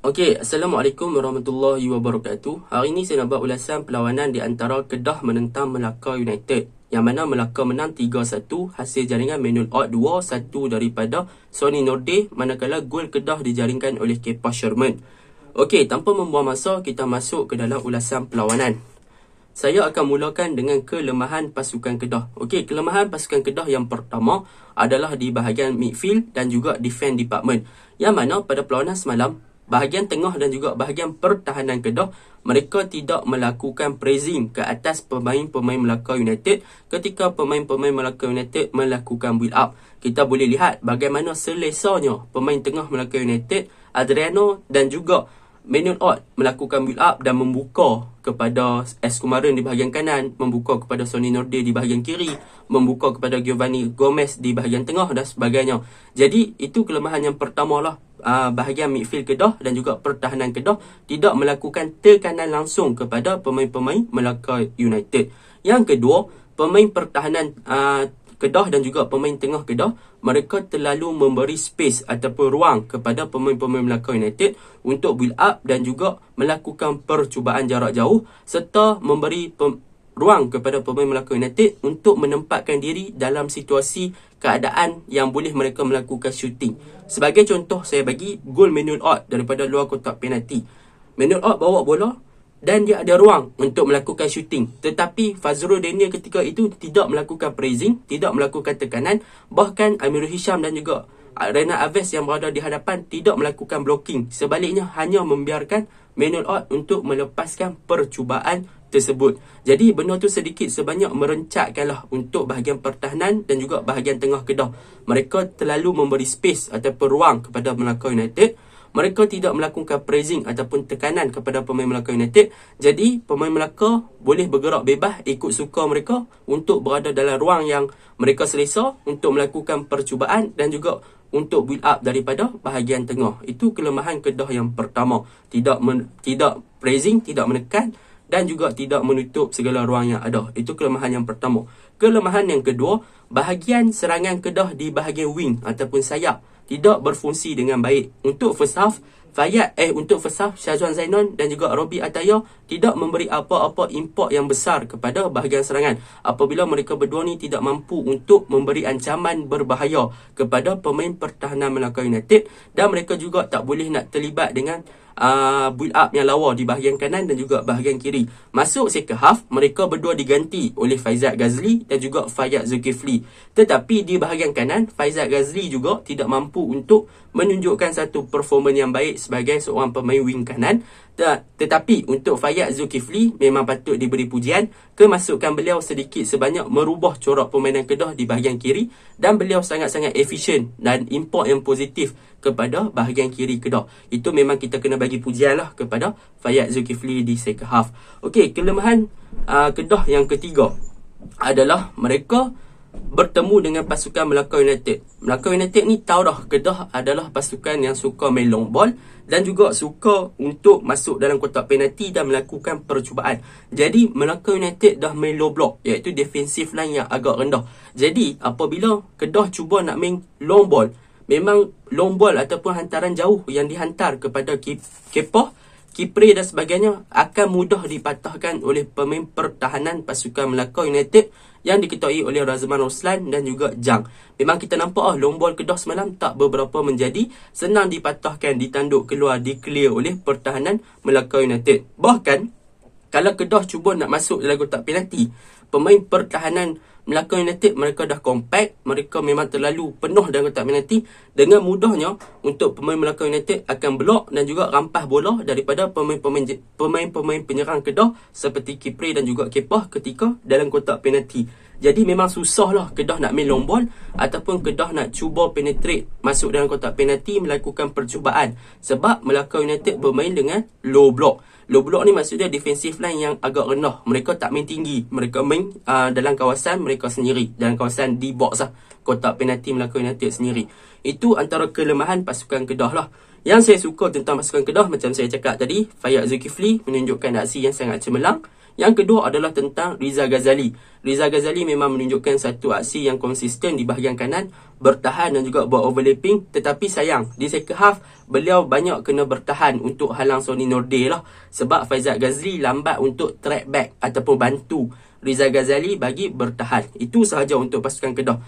Okey, Assalamualaikum warahmatullahi wabarakatuh. Hari ini saya nak buat ulasan perlawanan di antara Kedah menentang Melaka United, yang mana Melaka menang 3-1 hasil jaringan Manual Odd 2-1 daripada Sony Nordeh, manakala gol Kedah dijaringkan oleh Kepa Sherman. Okey, tanpa membuang masa, kita masuk ke dalam ulasan perlawanan. Saya akan mulakan dengan kelemahan pasukan Kedah. Okey, kelemahan pasukan Kedah yang pertama adalah di bahagian midfield dan juga defense department, yang mana pada perlawanan semalam, bahagian tengah dan juga bahagian pertahanan Kedah, mereka tidak melakukan pressing ke atas pemain-pemain Melaka United ketika pemain-pemain Melaka United melakukan build up. Kita boleh lihat bagaimana selesanya pemain tengah Melaka United, Adriano dan juga Manual Odd melakukan build up dan membuka kepada S. Kumaran di bahagian kanan, membuka kepada Sony Nordeh di bahagian kiri, membuka kepada Giovanni Gomez di bahagian tengah dan sebagainya. Jadi itu kelemahan yang pertama lah. Bahagian midfield Kedah dan juga pertahanan Kedah tidak melakukan tekanan langsung kepada pemain-pemain Melaka United. Yang kedua, pemain pertahanan Kedah dan juga pemain tengah Kedah, mereka terlalu memberi space ataupun ruang kepada pemain-pemain Melaka United untuk build up dan juga melakukan percubaan jarak jauh, serta memberi ruang kepada pemain Melaka United untuk menempatkan diri dalam situasi keadaan yang boleh mereka melakukan shooting. Sebagai contoh, saya bagi gol Manual Odd daripada luar kotak penalti. Manual Odd bawa bola dan dia ada ruang untuk melakukan shooting, tetapi Fazrul Daniel ketika itu tidak melakukan pressing, tidak melakukan tekanan. Bahkan Amirul Hisham dan juga Reina Alves yang berada di hadapan tidak melakukan blocking. Sebaliknya, hanya membiarkan Manual Odd untuk melepaskan percubaan tersebut. Jadi benda tu sedikit sebanyak merencatkanlah untuk bahagian pertahanan dan juga bahagian tengah Kedah. Mereka terlalu memberi space ataupun ruang kepada Melaka United. Mereka tidak melakukan pressing ataupun tekanan kepada pemain Melaka United. Jadi pemain Melaka boleh bergerak bebas ikut suka mereka untuk berada dalam ruang yang mereka selesa untuk melakukan percubaan dan juga untuk build up daripada bahagian tengah. Itu kelemahan Kedah yang pertama. Tidak pressing, tidak menekan dan juga tidak menutup segala ruang yang ada. Itu kelemahan yang pertama. Kelemahan yang kedua, bahagian serangan Kedah di bahagian wing ataupun sayap tidak berfungsi dengan baik. Untuk first half, Syazwan Zainon dan juga Robi Ataya tidak memberi apa-apa impak yang besar kepada bahagian serangan apabila mereka berdua ni tidak mampu untuk memberi ancaman berbahaya kepada pemain pertahanan Melaka United, dan mereka juga tak boleh nak terlibat dengan build up yang lawa di bahagian kanan dan juga bahagian kiri. Masuk second half, mereka berdua diganti oleh Faizat Ghazli dan juga Fayyad Zulkifli. Tetapi di bahagian kanan, Faizat Ghazli juga tidak mampu untuk menunjukkan satu performa yang baik sebagai seorang pemain wing kanan. Tetapi untuk Fayyad Zulkifli memang patut diberi pujian. Kemasukan beliau sedikit sebanyak merubah corak permainan Kedah di bahagian kiri, dan beliau sangat-sangat efisien dan impak yang positif kepada bahagian kiri Kedah. Itu memang kita kena bagi pujian lah kepada Fayyad Zulkifli di second half. Okey, kelemahan Kedah yang ketiga adalah mereka bertemu dengan pasukan Melaka United. Melaka United ni tahu dah Kedah adalah pasukan yang suka main long ball dan juga suka untuk masuk dalam kotak penalti dan melakukan percubaan. Jadi Melaka United dah main low block, iaitu defensive line yang agak rendah. Jadi apabila Kedah cuba nak main long ball, memang long ball ataupun hantaran jauh yang dihantar kepada Kepa, Kipre dan sebagainya akan mudah dipatahkan oleh pemain pertahanan pasukan Melaka United yang diketuai oleh Razman Roslan dan juga Jang. Memang kita nampak long ball Kedah semalam tak beberapa menjadi, senang dipatahkan, ditanduk keluar, di-clear oleh pertahanan Melaka United. Bahkan kalau Kedah cuba nak masuk dalam kotak penalti, pemain pertahanan Melaka United mereka dah compact, mereka memang terlalu penuh dalam kotak penalti. Dengan mudahnya untuk pemain Melaka United akan blok dan juga rampas bola daripada pemain-pemain penyerang Kedah seperti Kipre dan juga Kepah ketika dalam kotak penalti. Jadi memang susahlah Kedah nak main long ball ataupun Kedah nak cuba penetrate masuk dalam kotak penalti, melakukan percubaan, sebab Melaka United bermain dengan low block. Low block ni maksudnya defensive line yang agak rendah. Mereka tak main tinggi, mereka main dalam kawasan mereka sendiri, dalam kawasan D box lah, kotak penalti Melaka United sendiri. Itu antara kelemahan pasukan Kedah lah. Yang saya suka tentang pasukan Kedah, macam saya cakap tadi, Fayyaz Zulkifli menunjukkan aksi yang sangat cemerlang. Yang kedua adalah tentang Riza Ghazali. Riza Ghazali memang menunjukkan satu aksi yang konsisten di bahagian kanan, bertahan dan juga buat overlapping. Tetapi sayang, di second half, beliau banyak kena bertahan untuk halang Sony Nordin lah. Sebab Fayyaz Ghazali lambat untuk track back ataupun bantu Riza Ghazali bagi bertahan. Itu sahaja untuk pasukan Kedah.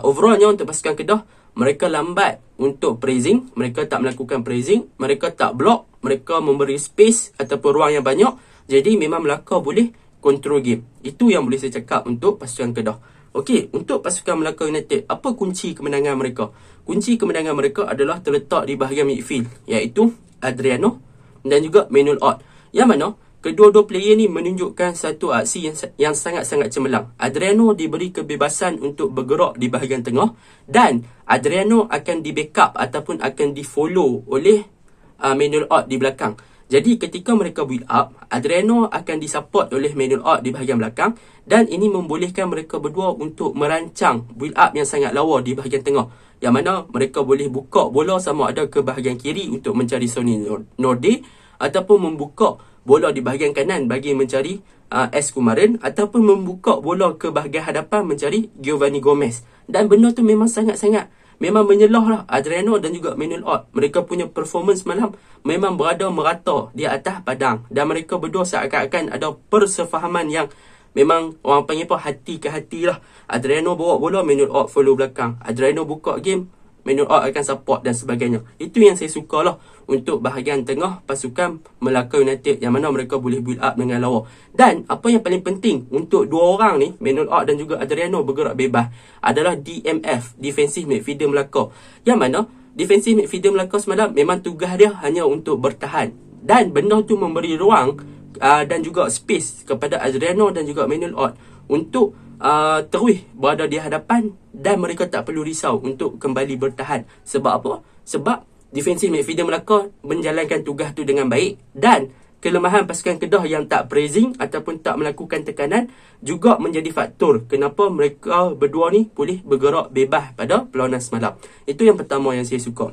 Overallnya untuk pasukan Kedah, mereka lambat untuk praising, mereka tak melakukan praising, mereka tak block, mereka memberi space ataupun ruang yang banyak. Jadi memang Melaka boleh control game. Itu yang boleh saya cakap untuk pasukan Kedah. Okey, untuk pasukan Melaka United, apa kunci kemenangan mereka? Kunci kemenangan mereka adalah terletak di bahagian midfield, iaitu Adriano dan juga Manuel Ott. Yang mana kedua-dua player ni menunjukkan satu aksi yang sangat-sangat cemerlang. Adriano diberi kebebasan untuk bergerak di bahagian tengah dan Adriano akan di backup ataupun akan di follow oleh Manuel Ott di belakang. Jadi ketika mereka build up, Adriano akan disupport oleh Manuel Ott di bahagian belakang dan ini membolehkan mereka berdua untuk merancang build up yang sangat lawa di bahagian tengah. Yang mana mereka boleh buka bola sama ada ke bahagian kiri untuk mencari Sony Nordin ataupun membuka bola di bahagian kanan bagi mencari S. Kumaran ataupun membuka bola ke bahagian hadapan mencari Giovanni Gomez. Dan benda tu memang sangat-sangat memang menyelah lah Adriano dan juga Manuel Ott. Mereka punya performance malam memang berada merata di atas padang. Dan mereka berdua seakan-akan ada persefahaman yang memang orang panggil apa, hati ke hati lah. Adriano bawa bola, Manuel Ott follow belakang. Adriano buka game, Manuel Ott akan support dan sebagainya. Itu yang saya suka lah untuk bahagian tengah pasukan Melaka United, yang mana mereka boleh build up dengan lawa. Dan apa yang paling penting untuk dua orang ni, Manuel Ott dan juga Adriano bergerak bebas, adalah DMF, Defensive Midfielder Melaka. Yang mana Defensive Midfielder Melaka semalam memang tugas dia hanya untuk bertahan. Dan benda tu memberi ruang dan juga space kepada Adriano dan juga Manuel Ott untuk terus berada di hadapan dan mereka tak perlu risau untuk kembali bertahan. Sebab apa? Sebab defensive midfielder Melaka menjalankan tugas tu dengan baik dan kelemahan pasukan Kedah yang tak praising ataupun tak melakukan tekanan juga menjadi faktor kenapa mereka berdua ni boleh bergerak bebas pada perlawanan semalam. Itu yang pertama yang saya suka.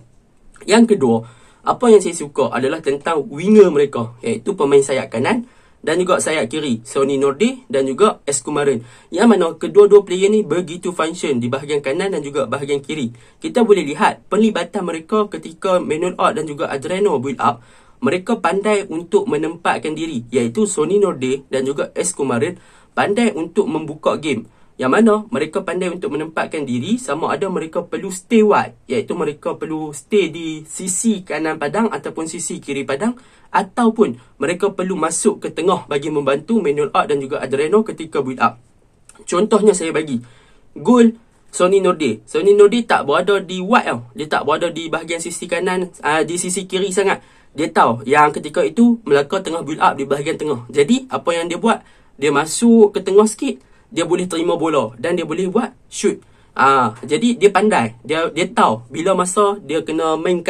Yang kedua, apa yang saya suka adalah tentang winger mereka, iaitu pemain sayap kanan dan juga sayap kiri, Sony Nordin dan juga S. Kumaran. Yang mana kedua-dua player ni begitu function di bahagian kanan dan juga bahagian kiri. Kita boleh lihat penlibatan mereka ketika Manuel Ott dan juga Adriano build up. Mereka pandai untuk menempatkan diri, iaitu Sony Nordin dan juga S. Kumaran pandai untuk membuka game. Yang mana mereka pandai untuk menempatkan diri sama ada mereka perlu stay wide, iaitu mereka perlu stay di sisi kanan padang ataupun sisi kiri padang, ataupun mereka perlu masuk ke tengah bagi membantu Manuel Ott dan juga Adriano ketika build up. Contohnya saya bagi gol Sony Nordin. Sony Nordin tak berada di wide tau. Dia tak berada di bahagian sisi kanan, di sisi kiri sangat. Dia tahu yang ketika itu Melaka tengah build up di bahagian tengah. Jadi apa yang dia buat, dia masuk ke tengah sikit, dia boleh terima bola dan dia boleh buat shoot. Jadi dia pandai. Dia tahu bila masa dia kena main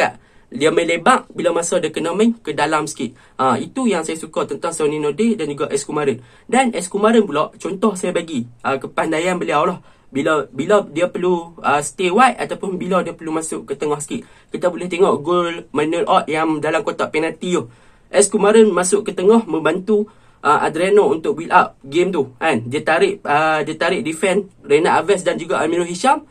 dia main lebar, bila masa dia kena main ke dalam sikit. Itu yang saya suka tentang Sony Nordin dan juga S. Kumaran. Dan S. Kumaran pula, contoh saya bagi kepandaian beliau lah. Bila dia perlu stay wide ataupun bila dia perlu masuk ke tengah sikit. Kita boleh tengok gol Manuel Ott yang dalam kotak penalti tu. S. Kumaran masuk ke tengah membantu Adriano untuk build up game tu kan. Dia tarik defend Reynald Alves dan juga Amirul Hisham.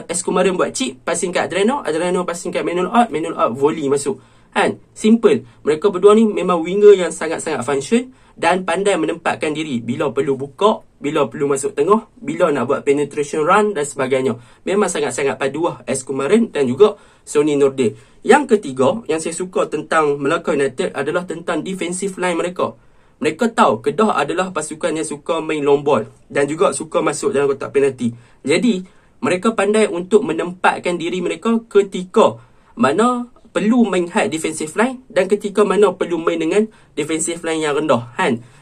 S. Kumaran buat chip, passing kat Adriano passing kat Manuel Ott volley masuk kan. Simple. Mereka berdua ni memang winger yang sangat-sangat function dan pandai menempatkan diri bila perlu buka, bila perlu masuk tengah, bila nak buat penetration run dan sebagainya. Memang sangat-sangat padu lah S. Kumaran dan juga Sony Nordin. Yang ketiga yang saya suka tentang Melaka United adalah tentang defensive line mereka. Mereka tahu Kedah adalah pasukan yang suka main long ball dan juga suka masuk dalam kotak penalti. Jadi, mereka pandai untuk menempatkan diri mereka ketika mana perlu main high defensive line dan ketika mana perlu main dengan defensive line yang rendah.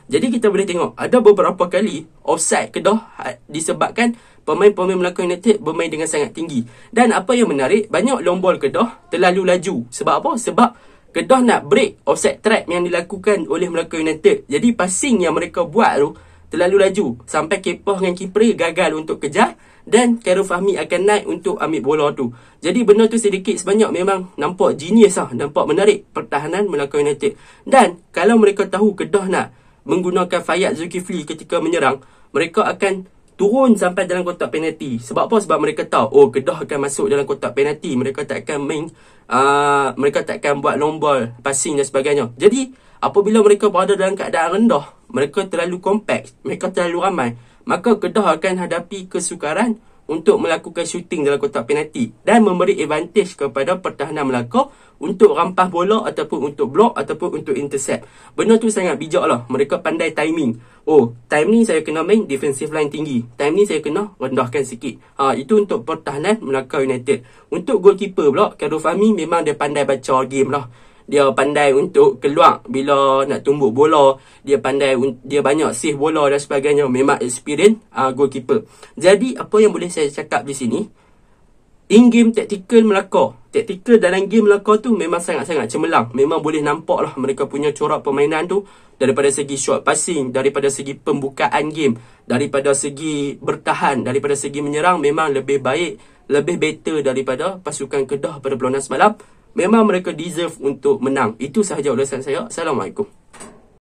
Jadi, kita boleh tengok ada beberapa kali offside Kedah disebabkan pemain-pemain Melaka United bermain dengan sangat tinggi. Dan apa yang menarik, banyak long ball Kedah terlalu laju. Sebab apa? Sebab Kedah nak break offside trap yang dilakukan oleh Melaka United. Jadi passing yang mereka buat tu terlalu laju sampai Kepoh dengan Kipri gagal untuk kejar dan Khairul Fahmi akan naik untuk ambil bola tu. Jadi benda tu sedikit sebanyak memang nampak genius lah, nampak menarik pertahanan Melaka United. Dan kalau mereka tahu Kedah nak menggunakan Fayyad Zulkifli ketika menyerang, mereka akan turun sampai dalam kotak penalti. Sebab apa? Sebab mereka tahu Kedah akan masuk dalam kotak penalti. Mereka tak akan mereka tak akan buat long ball, passing dan sebagainya. Jadi apabila mereka berada dalam keadaan rendah, mereka terlalu compact, mereka terlalu ramai, maka Kedah akan hadapi kesukaran untuk melakukan shooting dalam kotak penalti dan memberi advantage kepada pertahanan Melaka untuk rampas bola ataupun untuk block ataupun untuk intercept. Benda tu sangat bijak lah. Mereka pandai timing. Time ni saya kena main defensive line tinggi, time ni saya kena rendahkan sikit. Itu untuk pertahanan Melaka United. Untuk goalkeeper pula, Khairul Fahmi memang dia pandai baca game lah. Dia pandai untuk keluar bila nak tumbuk bola. Dia pandai, dia banyak save bola dan sebagainya. Memang experience goalkeeper. Jadi apa yang boleh saya cakap di sini, in-game tactical Melaka, tactical dalam game Melaka tu memang sangat-sangat cemerlang. Memang boleh nampak lah mereka punya corak permainan tu. Daripada segi short passing, daripada segi pembukaan game, daripada segi bertahan, daripada segi menyerang, memang lebih baik, lebih better daripada pasukan Kedah pada peluang semalam. Memang mereka deserve untuk menang. Itu sahaja ulasan saya. Assalamualaikum.